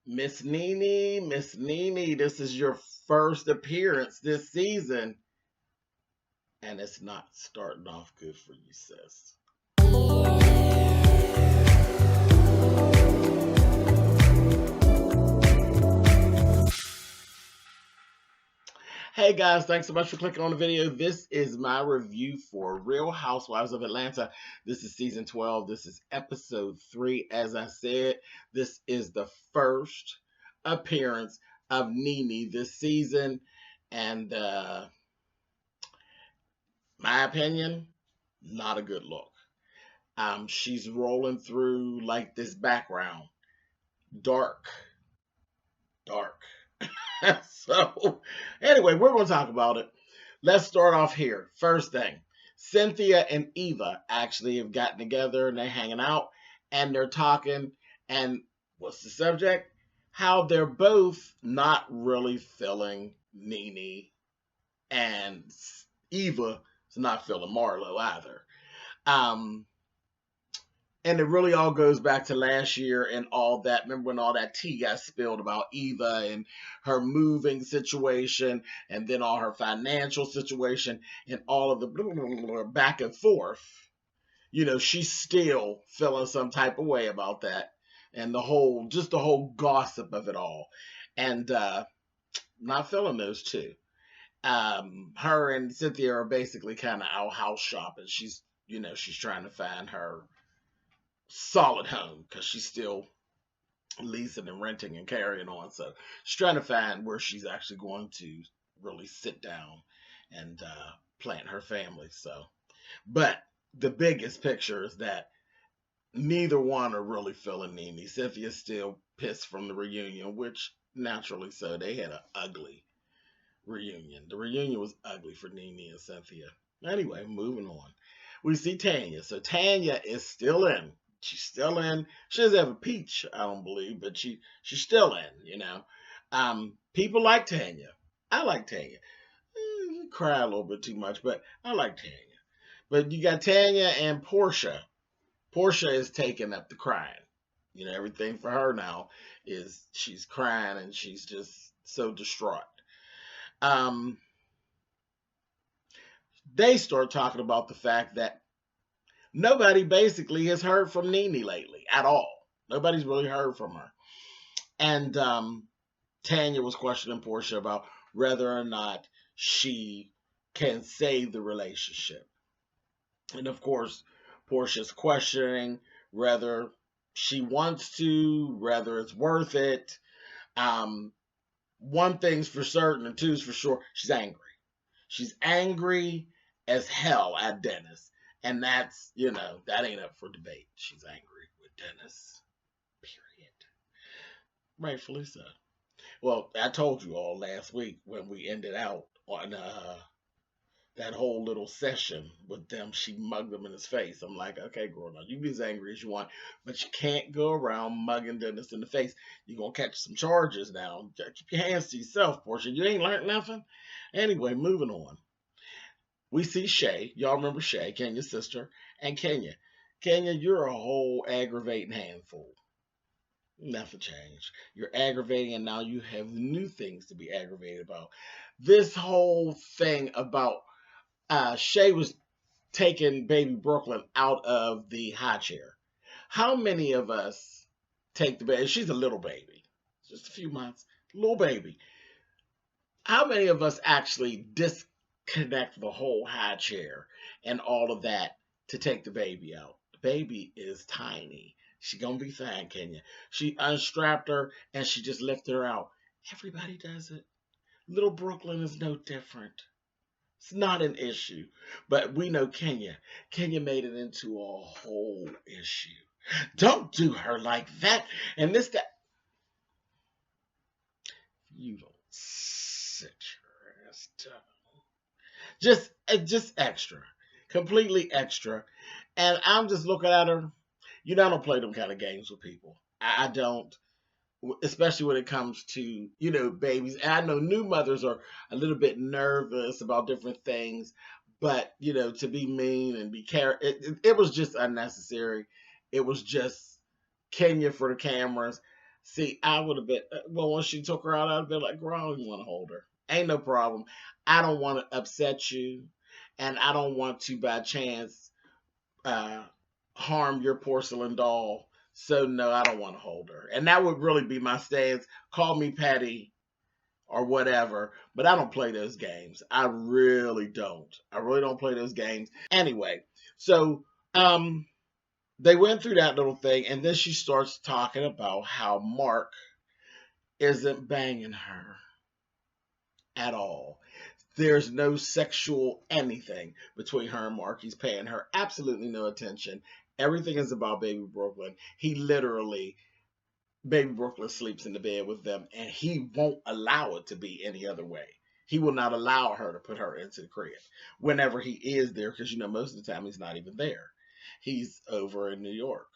Miss Nene, this is your first appearance this season, and it's not starting off good for you, sis. Hey guys, thanks so much for clicking on the video. This is my review for Real Housewives of Atlanta. This is season 12. This is episode 3. As I said, this is the first appearance of Nene this season. And my opinion, not a good look. She's rolling through like this background. Dark. Dark. So, anyway, we're going to talk about it. Let's start off here. First thing, Cynthia and Eva actually have gotten together and they're hanging out and they're talking. And what's the subject? How they're both not really feeling Nene, and Eva is not feeling Marlo either. Um, and it really all goes back to last year and all that. Remember when all that tea got spilled about Eva and her moving situation and then all her financial situation and all of the blah, blah, blah, blah, back and forth? You know, she's still feeling some type of way about that and the whole gossip of it all. And not feeling those two. Her and Cynthia are basically kind of out house shopping. She's trying to find her solid home because she's still leasing and renting and carrying on. So she's trying to find where she's actually going to really sit down and plant her family. So, but the biggest picture is that neither one are really feeling Nene. Cynthia's still pissed from the reunion, which naturally so. They had an ugly reunion. The reunion was ugly for Nene and Cynthia. Anyway, moving on. We see Tanya. So Tanya is still in. She's still in. She doesn't have a peach, I don't believe, but she's still in. People like Tanya. I like Tanya. Cry a little bit too much, but I like Tanya. But you got Tanya and Portia. Portia is taking up the crying. Everything for her now is she's crying and she's just so distraught. They start talking about the fact that nobody basically has heard from Nene lately at all. Nobody's really heard from her. And Tanya was questioning Portia about whether or not she can save the relationship. And of course, Portia's questioning whether she wants to, whether it's worth it. One thing's for certain and two's for sure, she's angry. She's angry as hell at Dennis. And that's, that ain't up for debate. She's angry with Dennis. Period. Rightfully so. Well, I told you all last week when we ended out on that whole little session with them, she mugged him in his face. I'm like, okay, girl, now you be as angry as you want, but you can't go around mugging Dennis in the face. You're going to catch some charges now. Keep your hands to yourself, Portia. You ain't learned nothing. Anyway, moving on. We see Shay. Y'all remember Shay, Kenya's sister, and Kenya. Kenya, you're a whole aggravating handful. Nothing changed. You're aggravating, and now you have new things to be aggravated about. This whole thing about Shay was taking baby Brooklyn out of the high chair. How many of us take the baby? She's a little baby, just a few months, little baby. How many of us actually disconnect the whole high chair and all of that to take the baby out? The baby is tiny. She gonna be fine, Kenya. She unstrapped her and she just lifted her out. Everybody does it. Little Brooklyn is no different. It's not an issue. But we know Kenya. Kenya made it into a whole issue. Don't do her like that. And this, that. You don't sit your ass down. Just extra. Completely extra. And I'm just looking at her. I don't play them kind of games with people. I don't. Especially when it comes to, babies. And I know new mothers are a little bit nervous about different things, but, to be mean and be it was just unnecessary. It was just Kenya for the cameras. See, I would have been, well, once she took her out, I'd have been like, girl, I don't even want to hold her. Ain't no problem. I don't want to upset you, and I don't want to, by chance, uh, harm your porcelain doll. So, no, I don't want to hold her. And that would really be my stance. Call me petty or whatever, but I don't play those games. I really don't. I really don't play those games. Anyway, so they went through that little thing, and then she starts talking about how Mark isn't banging her at all. There's no sexual anything between her and Mark. He's paying her absolutely no attention. Everything is about Baby Brooklyn. He literally, Baby Brooklyn sleeps in the bed with them, and he won't allow it to be any other way. He will not allow her to put her into the crib whenever he is there, because most of the time he's not even there. He's over in New York.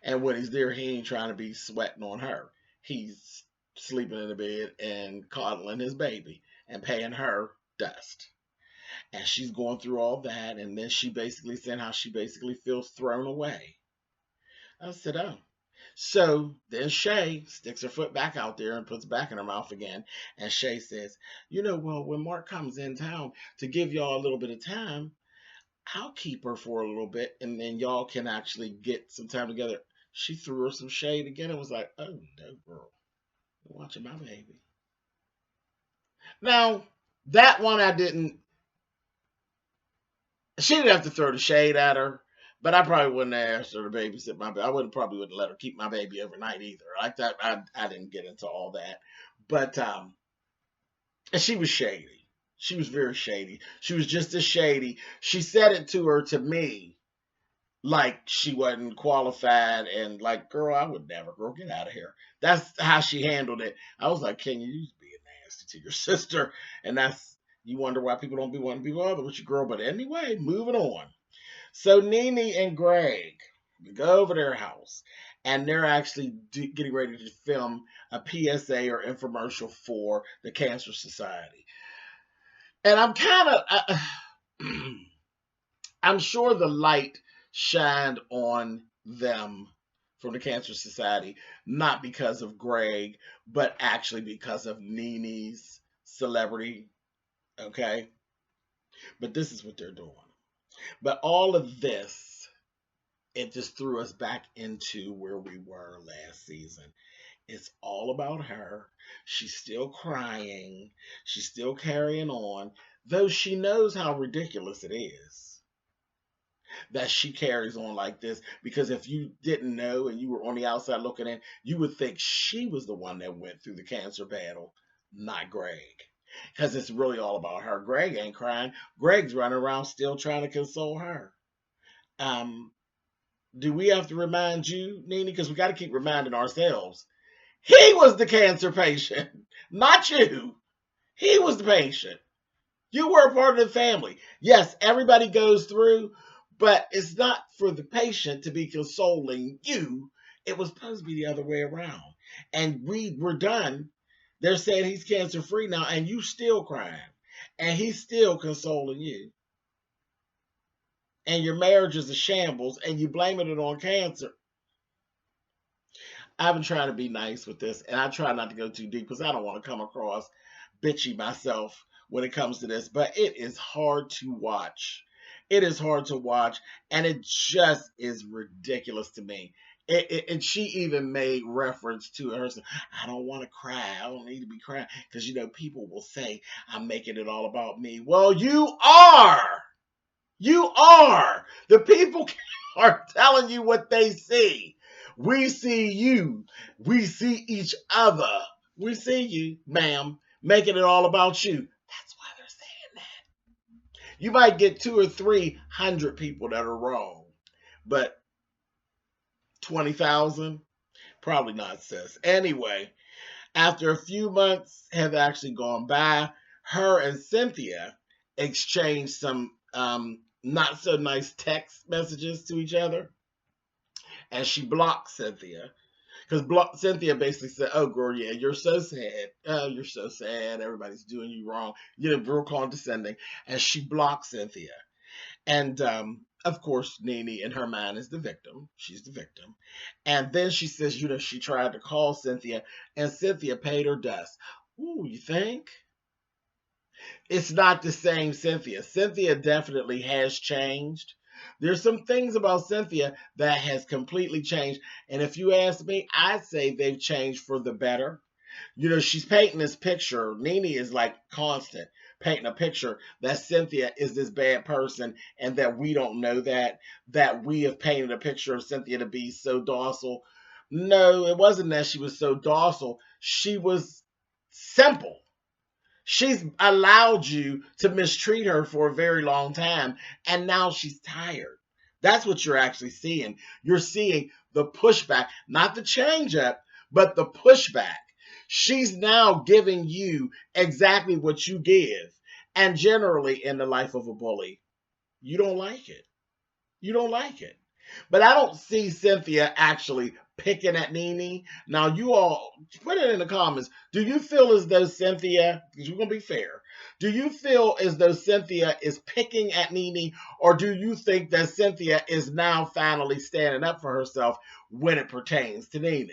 And when he's there, he ain't trying to be sweating on her. He's sleeping in the bed and coddling his baby and paying her dust. And she's going through all that. And then she basically said how she basically feels thrown away. I said, oh. So then Shay sticks her foot back out there and puts it back in her mouth again. And Shay says, well, when Mark comes in town to give y'all a little bit of time, I'll keep her for a little bit and then y'all can actually get some time together. She threw her some shade again and was like, oh no, girl, you're watching my baby. Now, that one she didn't have to throw the shade at her, but I probably wouldn't have asked her to babysit my baby. I probably wouldn't let her keep my baby overnight either. Like that, I didn't get into all that. But, and she was shady. She was very shady. She was just as shady. She said it to me like she wasn't qualified and like, girl, I would never, girl, get out of here. That's how she handled it. I was like, can you just being nasty to your sister? And you wonder why people don't be wanting to be bothered with your girl. But anyway, moving on. So Nene and Greg go over their house and they're actually getting ready to film a PSA or infomercial for the Cancer Society. And I'm kind of, I'm sure the light shined on them from the Cancer Society, not because of Greg, but actually because of Nene's celebrity. Okay. But this is what they're doing. But all of this, it just threw us back into where we were last season. It's all about her. She's still crying. She's still carrying on, though she knows how ridiculous it is that she carries on like this. Because if you didn't know and you were on the outside looking in, you would think she was the one that went through the cancer battle, not Greg. Because it's really all about her. Greg ain't crying. Greg's running around still trying to console her. Do we have to remind you, Nene? Because we got to keep reminding ourselves. He was the cancer patient, not you. He was the patient. You were a part of the family. Yes, everybody goes through, but it's not for the patient to be consoling you. It was supposed to be the other way around. And we're done. They're saying he's cancer free now, and you still crying. And he's still consoling you. And your marriage is a shambles, and you blaming it on cancer. I've been trying to be nice with this, and I try not to go too deep because I don't want to come across bitchy myself when it comes to this, but it is hard to watch. It is hard to watch, and it just is ridiculous to me. And she even made reference to her. I don't want to cry. I don't need to be crying because, people will say I'm making it all about me. Well, you are. You are. The people are telling you what they see. We see you. We see each other. We see you, ma'am, making it all about you. That's why they're saying that. You might get 200 or 300 people that are wrong, but 20,000? Probably not, sis. Anyway, after a few months have actually gone by, her and Cynthia exchanged some not so nice text messages to each other. And she blocked Cynthia. Because Cynthia basically said, oh, girl, yeah, you're so sad. Oh, you're so sad. Everybody's doing you wrong. Real condescending. And she blocked Cynthia. And of course, Nene in her mind is the victim. She's the victim. And then she says, she tried to call Cynthia and Cynthia paid her dust. Ooh, you think? It's not the same Cynthia. Cynthia definitely has changed. There's some things about Cynthia that has completely changed. And if you ask me, I'd say they've changed for the better. She's painting this picture. Nene is like constant painting a picture that Cynthia is this bad person and that we don't know that we have painted a picture of Cynthia to be so docile. No, it wasn't that she was so docile. She was simple. She's allowed you to mistreat her for a very long time, and now she's tired. That's what you're actually seeing. You're seeing the pushback, not the change up, but the pushback. She's now giving you exactly what you give. And generally, in the life of a bully, you don't like it. You don't like it. But I don't see Cynthia actually picking at Nene. Now, you all put it in the comments. Do you feel as though Cynthia, because we're going to be fair, do you feel as though Cynthia is picking at Nene, or do you think that Cynthia is now finally standing up for herself when it pertains to Nene?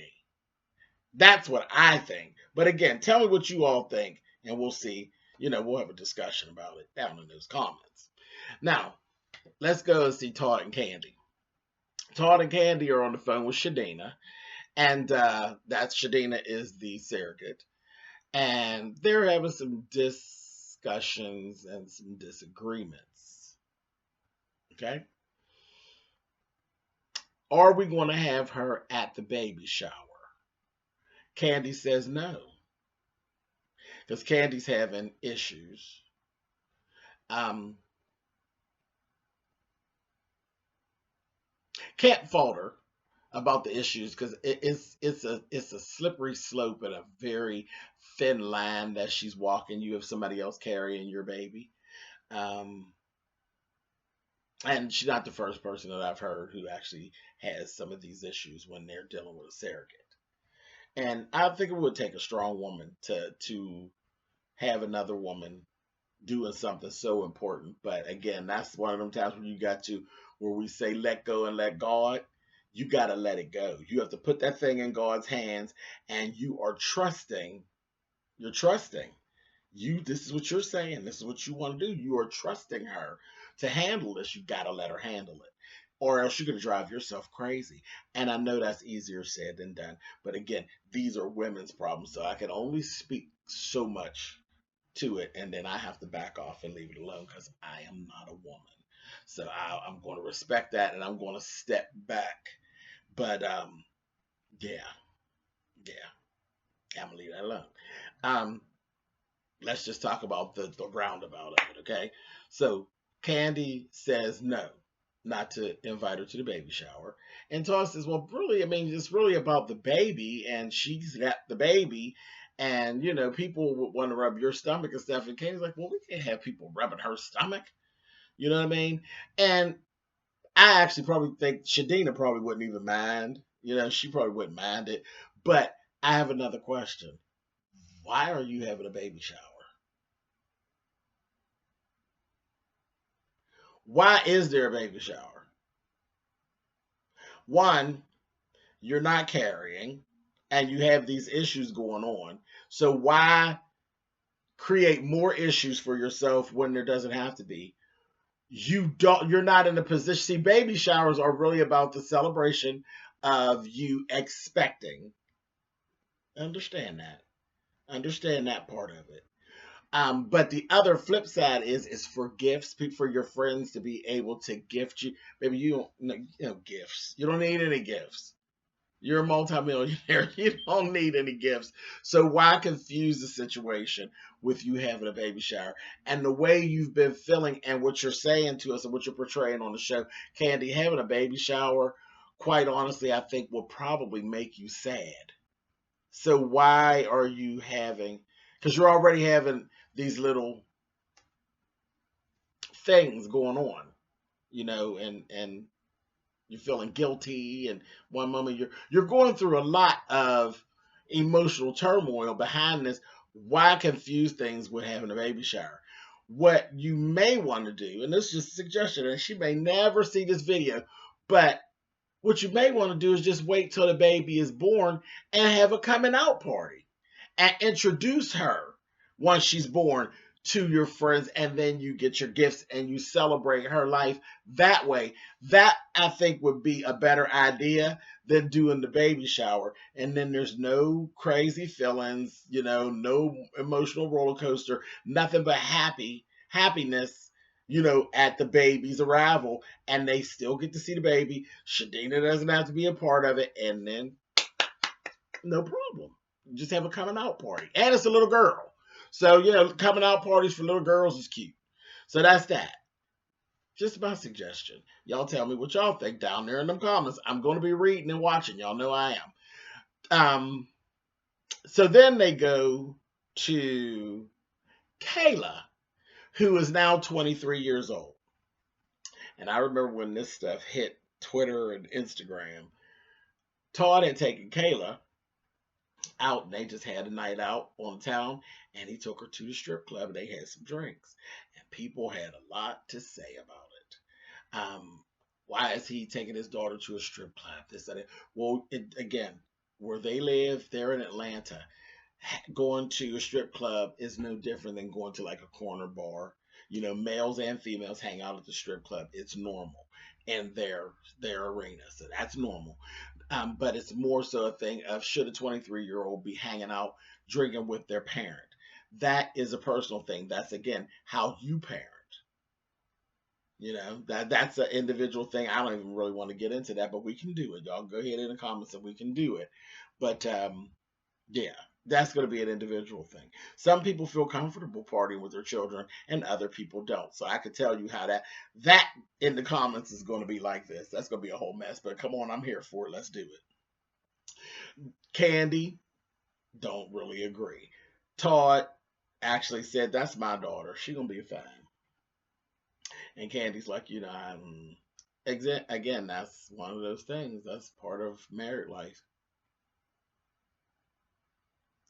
That's what I think. But again, tell me what you all think, and we'll see. We'll have a discussion about it down in those comments. Now, let's go and see Todd and Candy. Todd and Candy are on the phone with Shadina, and that's Shadina is the surrogate, and they're having some discussions and some disagreements. Okay, are we going to have her at the baby shower? Candy says no, because Candy's having issues. Can't fault her about the issues because it's a slippery slope and a very thin line that she's walking. You have somebody else carrying your baby, and she's not the first person that I've heard who actually has some of these issues when they're dealing with a surrogate. And I think it would take a strong woman to have another woman doing something so important. But again, that's one of them times where we say let go and let God. You got to let it go. You have to put that thing in God's hands, and you are trusting. You're trusting. This is what you're saying. This is what you want to do. You are trusting her to handle this. You got to let her handle it, or else you're going to drive yourself crazy. And I know that's easier said than done. But again, these are women's problems, so I can only speak so much to it, and then I have to back off and leave it alone because I am not a woman. So I'm going to respect that, and I'm going to step back. But yeah, I'm gonna leave that alone. Let's just talk about the roundabout of it, okay? So Candy says no, not to invite her to the baby shower, and Todd says, "Well, really, I mean, it's really about the baby, and she's got the baby." And people would want to rub your stomach and stuff. And Candy's like, "Well, we can't have people rubbing her stomach." You know what I mean? And I actually probably think Shadina probably wouldn't even mind. She probably wouldn't mind it. But I have another question. Why are you having a baby shower? Why is there a baby shower? One, you're not carrying and you have these issues going on. So why create more issues for yourself when there doesn't have to be? You're not in a position. See, baby showers are really about the celebration of you expecting. Understand that part of it. But the other flip side is for gifts, for your friends to be able to gift you. Maybe you don't gifts. You don't need any gifts. You're a multimillionaire. You don't need any gifts. So why confuse the situation with you having a baby shower? And the way you've been feeling and what you're saying to us and what you're portraying on the show, Candy, having a baby shower, quite honestly, I think will probably make you sad. So why are you having, because you're already having these little things going on, and you're feeling guilty, and one moment you're going through a lot of emotional turmoil behind this. Why confuse things with having a baby shower? what you may want to do, and this is just a suggestion, and she may never see this video, but what you may want to do is just wait till the baby is born and have a coming out party and introduce her once she's born to your friends, and then you get your gifts and you celebrate her life that way. That, I think, would be a better idea than doing the baby shower. And then there's no crazy feelings, no emotional roller coaster, nothing but happiness, at the baby's arrival, and they still get to see the baby. Shadina doesn't have to be a part of it, and then no problem. Just have a coming out party. And it's a little girl. So, coming out parties for little girls is cute. So that's that. Just my suggestion. Y'all tell me what y'all think down there in the comments. I'm going to be reading and watching. Y'all know I am. So then they go to Kayla, who is now 23 years old. And I remember when this stuff hit Twitter and Instagram, Todd had taken Kayla out, and they just had a night out on town, and he took her to the strip club, and they had some drinks, and people had a lot to say about it. Why is he taking his daughter to a strip club? This and that. Well, again, where they live, they're in Atlanta. Going to a strip club is no different than going to like a corner bar. Males and females hang out at the strip club. It's normal in their arena, so that's normal. But it's more so a thing of, should a 23-year-old be hanging out drinking with their parent? That is a personal thing. That's, again, how you parent. That's an individual thing. I don't even really want to get into that, but we can do it. Y'all go ahead in the comments and we can do it. But yeah, that's going to be an individual thing. Some people feel comfortable partying with their children and other people don't. So I could tell you how that in the comments is going to be like this. That's going to be a whole mess, but come on, I'm here for it. Let's do it. Candy, don't really agree. Todd actually said, that's my daughter. She's going to be fine. And Candy's like, again, that's one of those things. That's part of married life.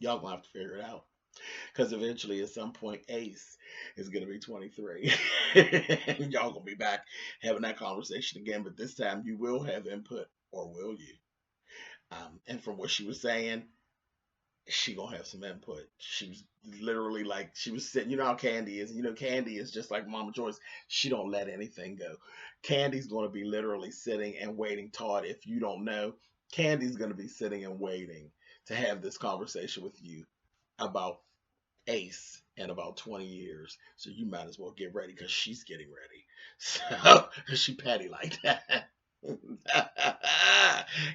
Y'all gonna have to figure it out. Because eventually, at some point, Ace is going to be 23. And y'all going to be back having that conversation again. But this time, you will have input, or will you? And from what she was saying, she going to have some input. She's literally like, she was sitting, how Candy is. Candy is just like Mama Joyce. She don't let anything go. Candy's going to be literally sitting and waiting. Todd, if you don't know, Candy's going to be sitting and waiting to have this conversation with you about Ace in about 20 years. So you might as well get ready, because she's getting ready. So, because she petty like that.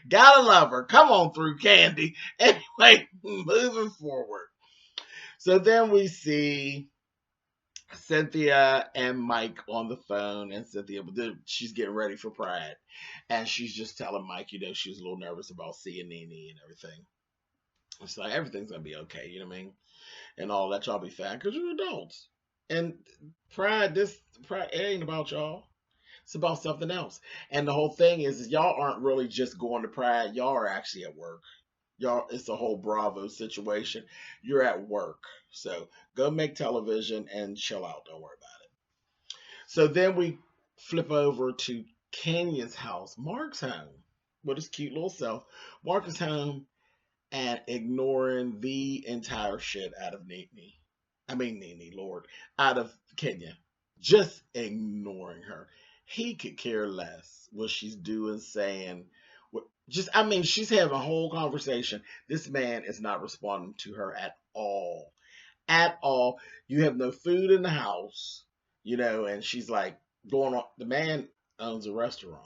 Gotta love her. Come on through, Candy. Anyway, moving forward. So then we see Cynthia and Mike on the phone, and Cynthia, she's getting ready for Pride, and she's just telling Mike, she was a little nervous about seeing Nene and everything. It's like, everything's gonna be okay, you know what I mean, and all that. Y'all be fine because you're adults. And Pride, it ain't about y'all. It's about something else. And the whole thing is y'all aren't really just going to Pride. Y'all are actually at work. Y'all, it's a whole Bravo situation. You're at work. So go make television and chill out. Don't worry about it. So then we flip over to Kenyon's house. Mark's home with his cute little self. Mark is home and ignoring the entire shit out of Nene, Lord, out of Kenya. Just ignoring her. He could care less what she's doing, saying. She's having a whole conversation. This man is not responding to her at all. At all. You have no food in the house, and she's like going on. The man owns a restaurant.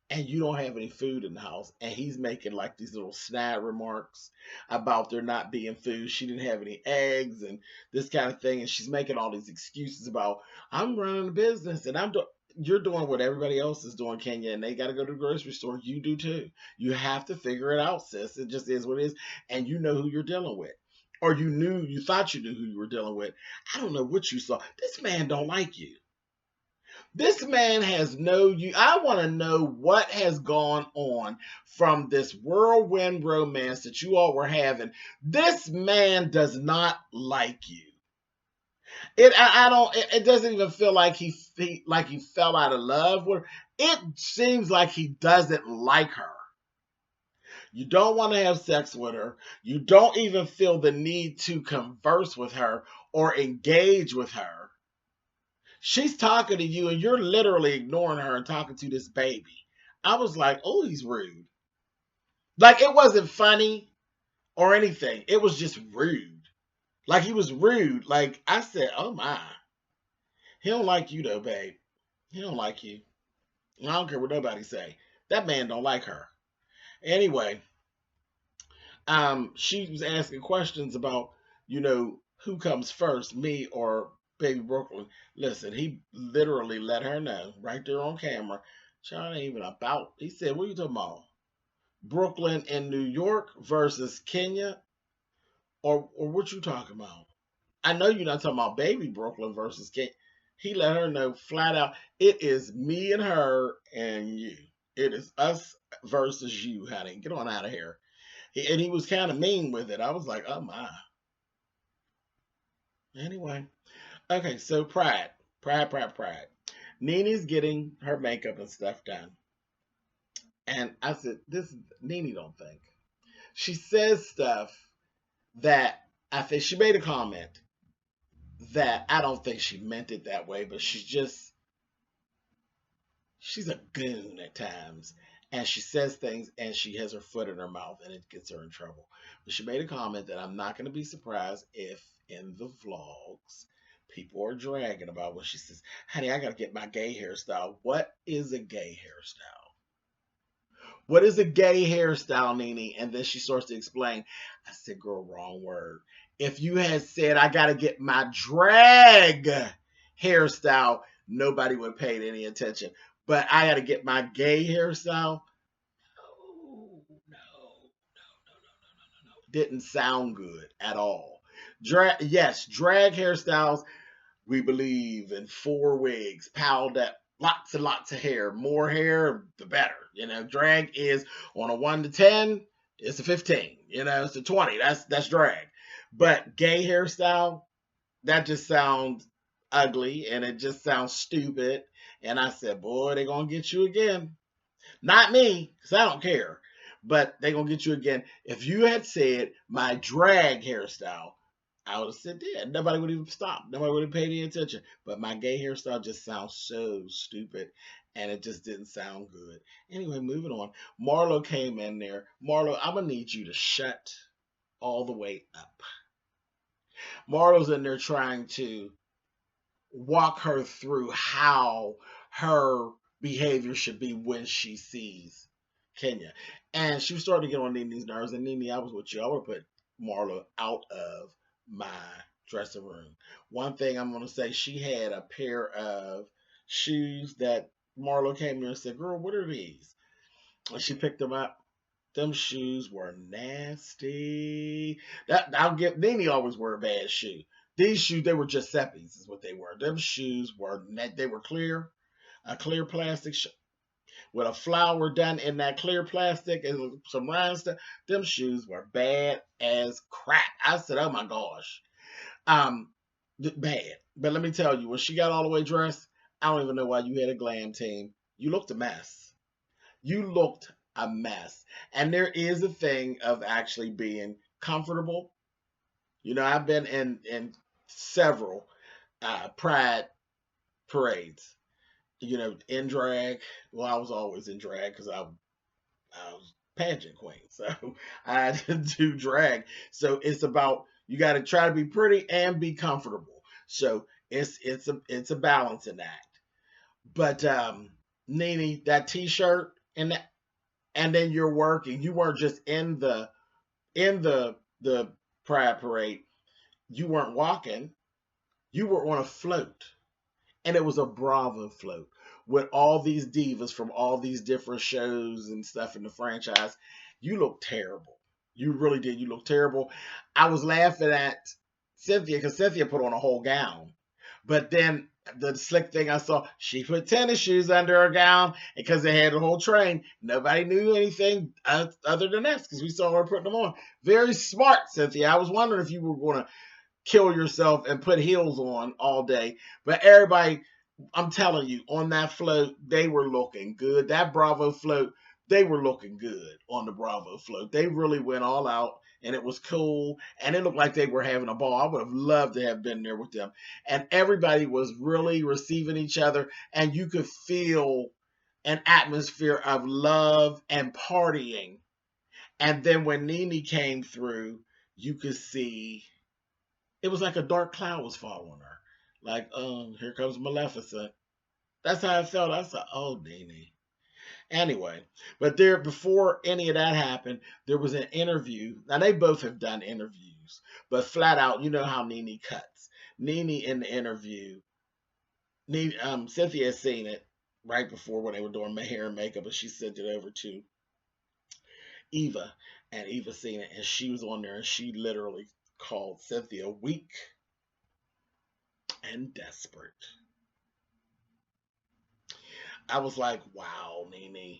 And you don't have any food in the house. And he's making like these little snide remarks about there not being food. She didn't have any eggs and this kind of thing. And she's making all these excuses about, I'm running a business and you're doing what everybody else is doing, Kenya, and they got to go to the grocery store. You do too. You have to figure it out, sis. It just is what it is. And you know who you're dealing with. Or you thought you knew who you were dealing with. I don't know what you saw. This man don't like you. This man has I want to know what has gone on from this whirlwind romance that you all were having. This man does not like you. I don't. It doesn't even feel like he fell out of love with her. It seems like he doesn't like her. You don't want to have sex with her. You don't even feel the need to converse with her or engage with her. She's talking to you and you're literally ignoring her and talking to this baby. I was like, oh, he's rude. Like, it wasn't funny or anything. It was just rude. Like, he was rude. Like, I said, oh my. He don't like you though, babe. He don't like you. I don't care what nobody say. That man don't like her. Anyway, she was asking questions about, who comes first, me or baby Brooklyn. Listen, he literally let her know right there on camera. Child ain't even about. He said, what are you talking about? Brooklyn in New York versus Kenya? Or what you talking about? I know you're not talking about baby Brooklyn versus Kenya. He let her know flat out, it is me and her and you. It is us versus you, honey. Get on out of here. And he was kind of mean with it. I was like, oh my. Anyway. Okay, so Pride. Pride, Pride, Pride. Nini's getting her makeup and stuff done. And I said, this Nini don't think. She says stuff that I think she made a comment that I don't think she meant it that way, but she's a goon at times. And she says things and she has her foot in her mouth and it gets her in trouble. But she made a comment that I'm not going to be surprised if in the vlogs people are dragging about when she says, honey, I got to get my gay hairstyle. What is a gay hairstyle? What is a gay hairstyle, Nene? And then she starts to explain. I said, girl, wrong word. If you had said, I got to get my drag hairstyle, nobody would have paid any attention. But I got to get my gay hairstyle. No, no, no, no. Didn't sound good at all. Yes, drag hairstyles. We believe in 4 wigs, piled up, lots and lots of hair. More hair, the better. Drag is on a 1 to 10, it's a 15. It's a 20. That's drag. But gay hairstyle, that just sounds ugly and it just sounds stupid. And I said, boy, they're going to get you again. Not me, because I don't care. But they're going to get you again. If you had said my drag hairstyle, I would have said, yeah, nobody would even stop. Nobody would have paid any attention. But my gay hairstyle just sounds so stupid. And it just didn't sound good. Anyway, moving on. Marlo came in there. Marlo, I'm going to need you to shut all the way up. Marlo's in there trying to walk her through how her behavior should be when she sees Kenya. And she was starting to get on Nene's nerves. And Nene, I was with you. I would have put Marlo out of my dressing room. One thing I'm going to say, she had a pair of shoes that Marlo came here and said, girl, what are these? And she picked them up. Them shoes were nasty. I'll give Nene always wear a bad shoe. These shoes, they were Giuseppe's, is what they were. Them shoes were clear, a clear plastic with a flower done in that clear plastic and some rhinestone. Them shoes were bad as crap. I said, oh my gosh, bad. But let me tell you, when she got all the way dressed, I don't even know why you had a glam team. You looked a mess. You looked a mess. And there is a thing of actually being comfortable. I've been in several pride parades. In drag. Well, I was always in drag because I was pageant queen, so I had to do drag. So it's about, you got to try to be pretty and be comfortable. So it's a balancing act. But Nene, that T-shirt and then you're working. You weren't just in the pride parade. You weren't walking. You were on a float. And it was a Bravo float with all these divas from all these different shows and stuff in the franchise. You look terrible. You really did. You look terrible. I was laughing at Cynthia because Cynthia put on a whole gown. But then the slick thing I saw, she put tennis shoes under her gown because they had the whole train. Nobody knew anything other than us because we saw her putting them on. Very smart, Cynthia. I was wondering if you were going to kill yourself and put heels on all day. But everybody, I'm telling you, on that float, they were looking good. That Bravo float, they were looking good on the Bravo float. They really went all out, and it was cool, and it looked like they were having a ball. I would have loved to have been there with them. And everybody was really receiving each other, and you could feel an atmosphere of love and partying. And then when Nene came through, you could see it was like a dark cloud was following her. Like, here comes Maleficent. That's how I felt. I said, oh, Nene. Anyway, but there, before any of that happened, there was an interview. Now, they both have done interviews, but flat out, you know how Nene cuts. Nene in the interview, Cynthia had seen it right before when they were doing my hair and makeup, and she sent it over to Eva, and Eva seen it, and she was on there, and she literally called Cynthia weak and desperate. I was like, wow, Nene.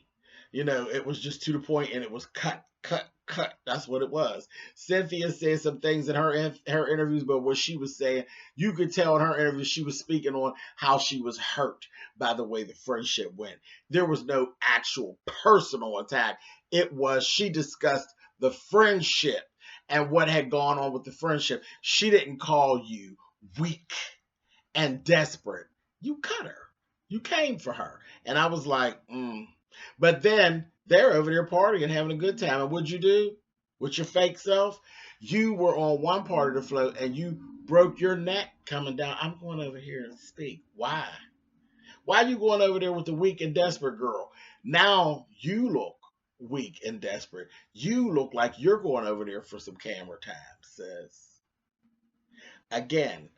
You know, it was just to the point, and it was cut, cut, cut. That's what it was. Cynthia said some things in her interviews, but what she was saying, you could tell in her interview she was speaking on how she was hurt by the way the friendship went. There was no actual personal attack. It was she discussed the friendship and what had gone on with the friendship. She didn't call you weak and desperate. You cut her. You came for her. And I was like, But then they're over there partying, having a good time. And what'd you do with your fake self? You were on one part of the float and you broke your neck coming down. I'm going over here and speak. Why? Why are you going over there with the weak and desperate girl? Now you look weak and desperate. You look like you're going over there for some camera time, sis. Again,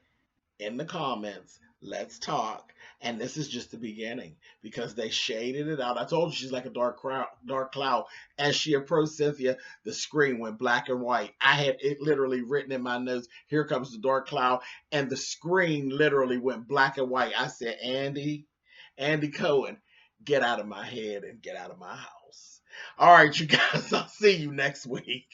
in the comments, let's talk. And this is just the beginning because they shaded it out. I told you she's like a dark cloud. As she approached Cynthia, the screen went black and white. I had it literally written in my notes, here comes the dark cloud. And the screen literally went black and white. I said, Andy Cohen, get out of my head and get out of my house. All right, you guys, I'll see you next week.